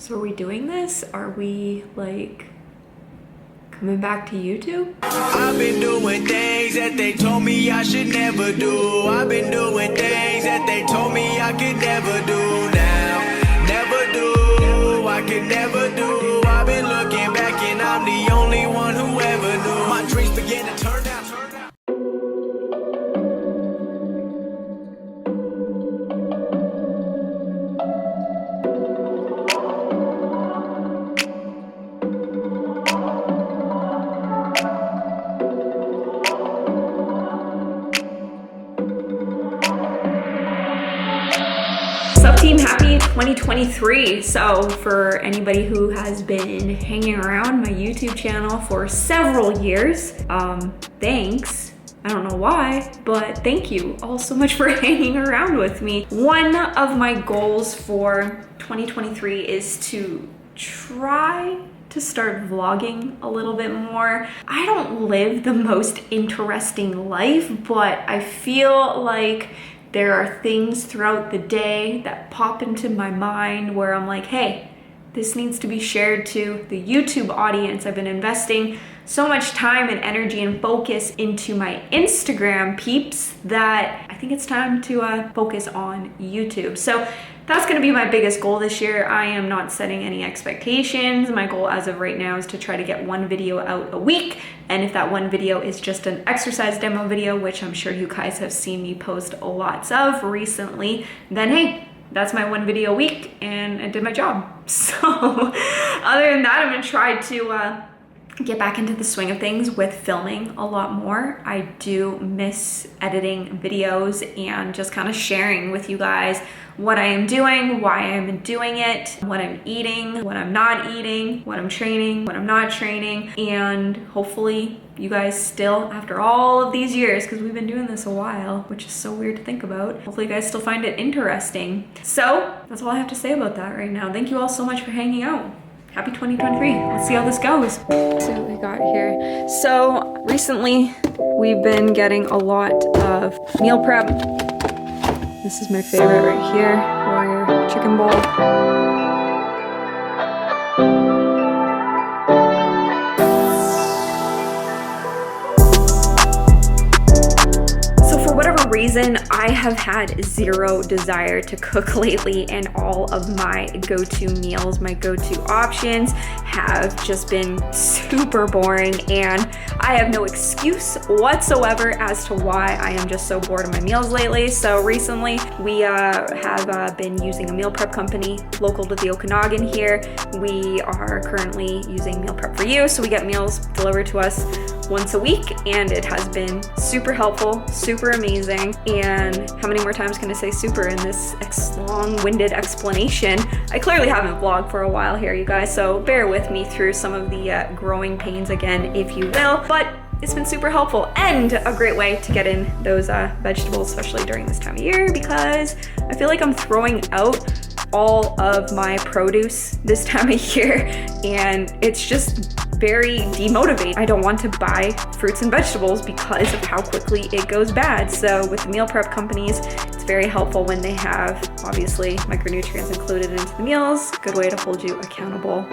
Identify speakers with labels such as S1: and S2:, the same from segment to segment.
S1: So are we doing this? Are we like coming back to YouTube?
S2: I've been doing things that they told me I should never do. I've been doing things that they told me I could never do now. Never do, I could never do. I've been looking back and I'm the only one who ever knew. My dreams begin to turn out.
S1: What's up, team? Happy 2023. So for anybody who has been hanging around my YouTube channel for several years, thanks. I don't know why, but thank you all so much for hanging around with me. One of my goals for 2023 is to try to start vlogging a little bit more. I don't live the most interesting life, but I feel like there are things throughout the day that pop into my mind where I'm like, hey, this needs to be shared to the YouTube audience. I've been investing so much time and energy and focus into my Instagram peeps that I think it's time to focus on YouTube. So that's gonna be my biggest goal this year. I am not setting any expectations. My goal as of right now is to try to get one video out a week. And if that one video is just an exercise demo video, which I'm sure you guys have seen me post lots of recently, then hey, that's my one video a week and I did my job. So other than that, I'm gonna try to get back into the swing of things with filming a lot more. I do miss editing videos and just kind of sharing with you guys what I am doing, why I'm doing it, what I'm eating, what I'm not eating, what I'm training, what I'm not training, and hopefully you guys still, after all of these years, because we've been doing this a while, which is so weird to think about, hopefully you guys still find it interesting. So that's all I have to say about that right now. Thank you all so much for hanging out. Happy 2023. Let's see how this goes. Let's see what we got here. So recently we've been getting a lot of meal prep. This is my favorite right here, Warrior Chicken Bowl. Reason, I have had zero desire to cook lately, and all of my go-to meals, my go-to options have just been super boring, and I have no excuse whatsoever as to why I am just so bored of my meals lately. So recently we have been using a meal prep company local to the Okanagan here. We are currently using Meal Prep For You, so we get meals delivered to us once a week, and it has been super helpful, super amazing. And how many more times can I say super in this long-winded explanation? I clearly haven't vlogged for a while here, you guys, so bear with me through some of the growing pains again, if you will. But it's been super helpful and a great way to get in those vegetables, especially during this time of year, because I feel like I'm throwing out all of my produce this time of year, and it's just very demotivating. I don't want to buy fruits and vegetables because of how quickly it goes bad. So with the meal prep companies, it's very helpful when they have, obviously, micronutrients included into the meals. Good way to hold you accountable.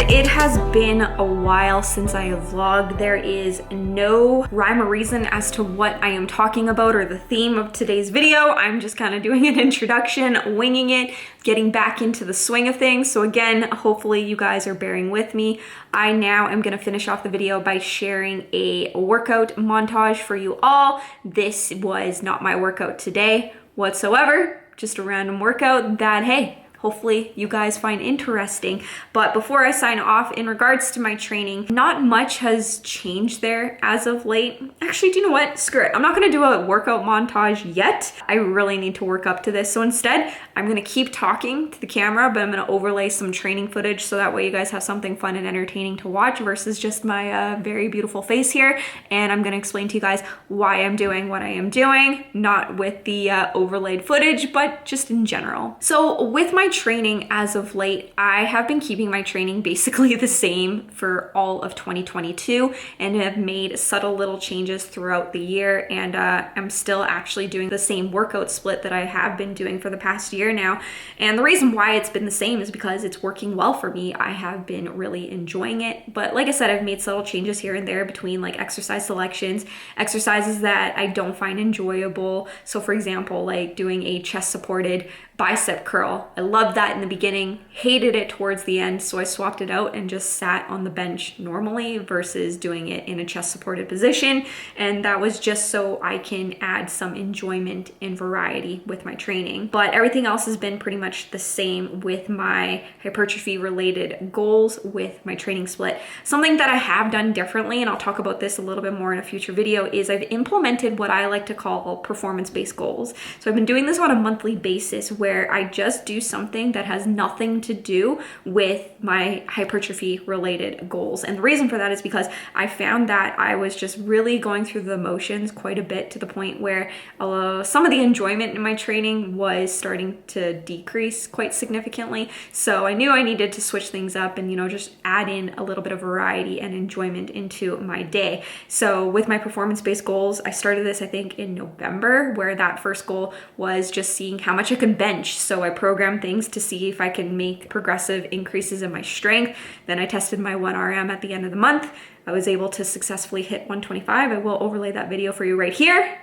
S1: It has been a while since I have vlogged. There is no rhyme or reason as to what I am talking about or the theme of today's video. I'm just kind of doing an introduction, winging it, getting back into the swing of things. So again, hopefully you guys are bearing with me. I now am gonna finish off the video by sharing a workout montage for you all. This was not my workout today whatsoever, just a random workout that, hey, hopefully you guys find interesting. But before I sign off, in regards to my training, not much has changed there as of late. Actually, do you know what? Screw it. I'm not gonna do a workout montage yet. I really need to work up to this. So instead, I'm gonna keep talking to the camera, but I'm gonna overlay some training footage so that way you guys have something fun and entertaining to watch versus just my very beautiful face here. And I'm gonna explain to you guys why I'm doing what I am doing, not with the overlaid footage, but just in general. So with my training as of late, I have been keeping my training basically the same for all of 2022 and have made subtle little changes throughout the year. And I'm still actually doing the same workout split that I have been doing for the past year now. And the reason why it's been the same is because it's working well for me. I have been really enjoying it. But like I said, I've made subtle changes here and there between like exercise selections, exercises that I don't find enjoyable. So for example, like doing a chest supported bicep curl. I loved that in the beginning, hated it towards the end, so I swapped it out and just sat on the bench normally versus doing it in a chest supported position. And that was just so I can add some enjoyment and variety with my training. But everything else has been pretty much the same with my hypertrophy related goals with my training split. Something that I have done differently, and I'll talk about this a little bit more in a future video, is I've implemented what I like to call performance-based goals. So I've been doing this on a monthly basis where I just do something that has nothing to do with my hypertrophy related goals. And the reason for that is because I found that I was just really going through the motions quite a bit, to the point where some of the enjoyment in my training was starting to decrease quite significantly. So I knew I needed to switch things up and, just add in a little bit of variety and enjoyment into my day. So with my performance-based goals, I started this, I think, in November, where that first goal was just seeing how much I can bench. So I programmed things to see if I can make progressive increases in my strength. Then I tested my 1RM at the end of the month. I was able to successfully hit 125. I will overlay that video for you right here.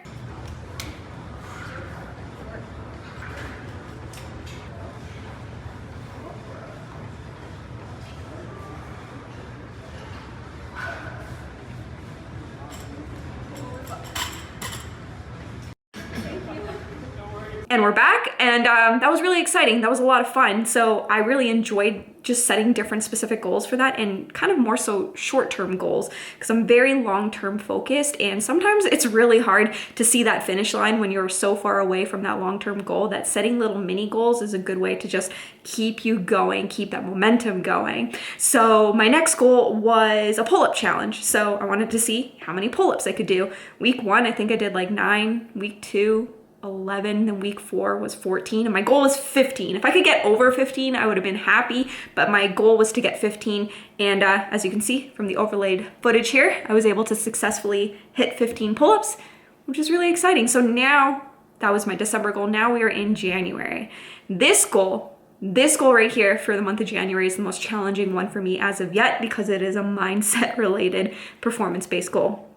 S1: And we're back, and that was really exciting. That was a lot of fun. So I really enjoyed just setting different specific goals for that, and kind of more so short-term goals, because I'm very long-term focused, and sometimes it's really hard to see that finish line when you're so far away from that long-term goal. That setting little mini goals is a good way to just keep you going, keep that momentum going. So my next goal was a pull-up challenge. So I wanted to see how many pull-ups I could do. Week 1, I think I did like 9, week 2, 11, then week 4 was 14, and my goal was 15. If I could get over 15, I would have been happy, but my goal was to get 15. And as you can see from the overlaid footage here, I was able to successfully hit 15 pull-ups, which is really exciting. So now, that was my December goal. Now we are in January. This goal right here for the month of January is the most challenging one for me as of yet, because it is a mindset related performance-based goal.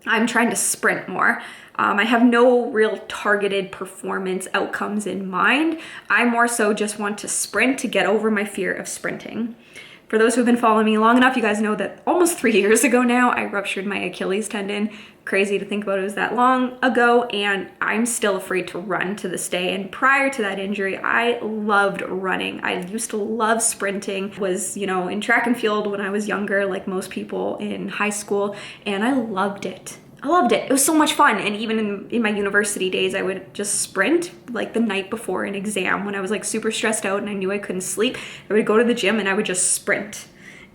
S1: I'm trying to sprint more. I have no real targeted performance outcomes in mind. I more so just want to sprint to get over my fear of sprinting. For those who've been following me long enough, you guys know that almost 3 years ago now, I ruptured my Achilles tendon. Crazy to think about it was that long ago, and I'm still afraid to run to this day. And prior to that injury, I loved running. I used to love sprinting, was, in track and field when I was younger, like most people in high school, and I loved it. It was so much fun. And even in my university days, I would just sprint like the night before an exam when I was like super stressed out and I knew I couldn't sleep. I would go to the gym and I would just sprint.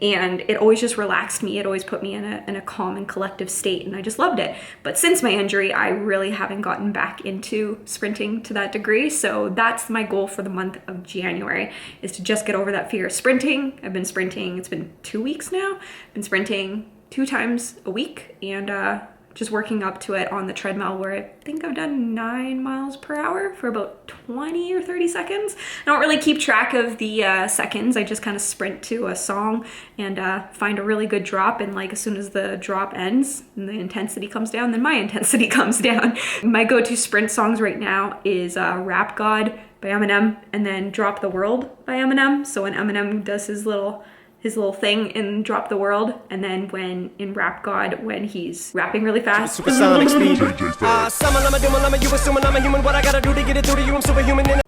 S1: And it always just relaxed me. It always put me in a calm and collective state, and I just loved it. But since my injury, I really haven't gotten back into sprinting to that degree. So that's my goal for the month of January, is to just get over that fear of sprinting. I've been sprinting, it's been 2 weeks now. I've been sprinting 2 times a week, and just working up to it on the treadmill, where I think I've done 9 miles per hour for about 20 or 30 seconds. I don't really keep track of the seconds. I just kind of sprint to a song and find a really good drop. And like as soon as the drop ends and the intensity comes down, then my intensity comes down. My go-to sprint songs right now is Rap God by Eminem, and then Drop the World by Eminem. So when Eminem does his little thing in Drop the World, and then when in Rap God, when he's rapping really fast.
S3: Supersonic speed.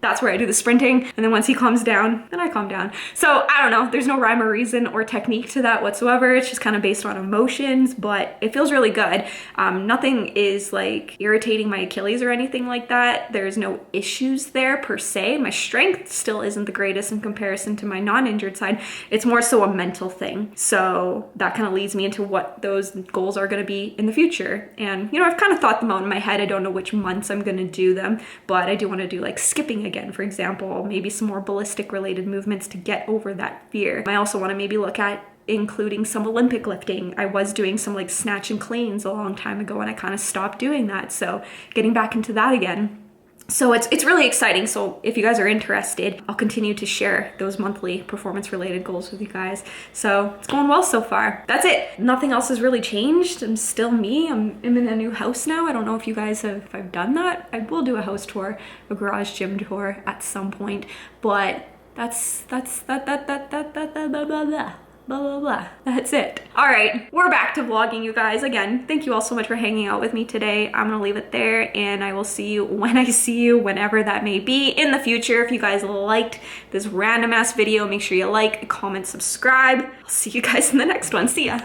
S1: That's where I do the sprinting, and then once he calms down, then I calm down. So I don't know, there's no rhyme or reason or technique to that whatsoever. It's just kind of based on emotions, but it feels really good. Nothing is like irritating my Achilles or anything like that. There's no issues there per se. My strength still isn't the greatest in comparison to my non-injured side. It's more so a mental thing. So that kind of leads me into what those goals are going to be in the future. And, you know, I've kind of thought them out in my head. I don't know which months I'm going to do them, but I do want to do like skipping again, for example, maybe some more ballistic related movements to get over that fear. I also want to maybe look at including some Olympic lifting. I was doing some like snatch and cleans a long time ago and I kind of stopped doing that. So getting back into that again. So it's really exciting. So if you guys are interested, I'll continue to share those monthly performance related goals with you guys. So it's going well so far. That's it. Nothing else has really changed. I'm still me. I'm in a new house now. I don't know if you guys if I've done that. I will do a house tour, a garage gym tour at some point, but that's blah, blah, blah. That's it. All right, we're back to vlogging, you guys. Again, thank you all so much for hanging out with me today. I'm gonna leave it there and I will see you when I see you, whenever that may be in the future. If you guys liked this random ass video, make sure you like, comment, subscribe. I'll see you guys in the next one. See ya.